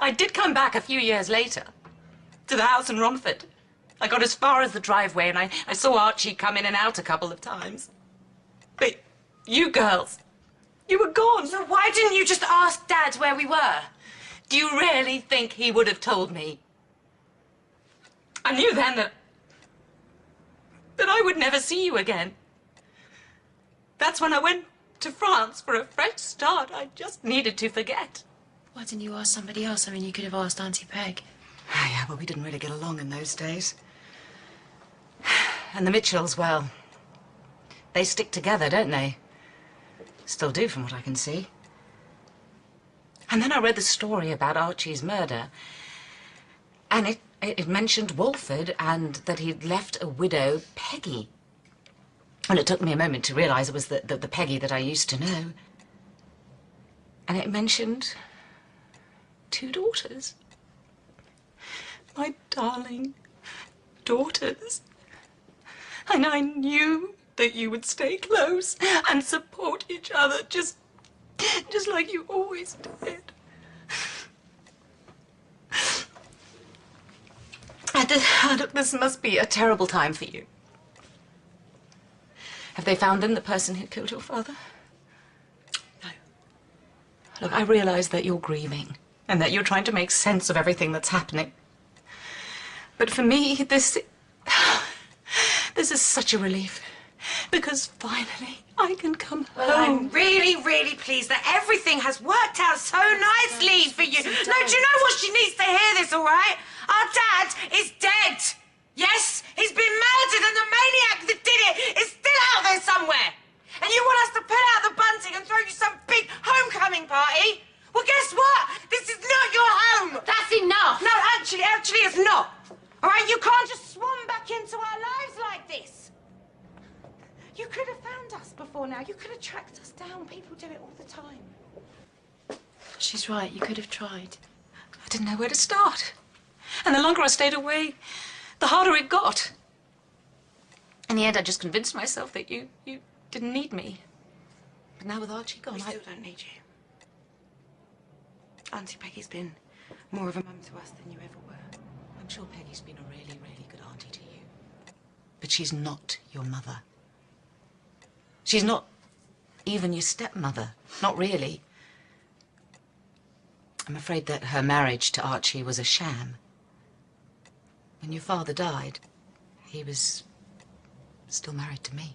I did come back a few years later to the house in Romford. I got as far as the driveway and I saw Archie come in and out a couple of times. But you girls, you were gone. So why didn't you just ask Dad where we were? Do you really think he would have told me? I knew then that I would never see you again. That's when I went to France for a fresh start. I just needed to forget. Why didn't you ask somebody else? I mean, you could have asked Auntie Peg. Yeah, but we didn't really get along in those days. And the Mitchells, well, they stick together, don't they? Still do, from what I can see. And then I read the story about Archie's murder. And it mentioned Walford and that he'd left a widow, Peggy. And it took me a moment to realise it was the Peggy that I used to know. And it mentioned 2 daughters. My darling daughters. And I knew that you would stay close and support each other just like you always did. This must be a terrible time for you. Have they found then the person who killed your father? No. Look, I realise that you're grieving and that you're trying to make sense of everything that's happening. But for me, this is such a relief. Because finally, I can come home. I'm really, really pleased that everything has worked out so nicely for you. No, do you know what? She needs to hear this, all right? Our dad is dead. Yes, he's been murdered and the maniac that did it is still out there somewhere. And you want us to pull out the bunting and throw you some big homecoming party? Well, guess what? This is not your home. That's enough. No, actually it's not. All right, you can't just swan back into our lives like this. You could have found us before now. You could have tracked us down. People do it all the time. She's right. You could have tried. I didn't know where to start. And the longer I stayed away, the harder it got. In the end, I just convinced myself that you didn't need me. But now with Archie gone, We still don't need you. Auntie Peggy's been more of a mum to us than you ever were. I'm sure Peggy's been a really, really good auntie to you. But she's not your mother. She's not even your stepmother. Not really. I'm afraid that her marriage to Archie was a sham. When your father died, he was still married to me.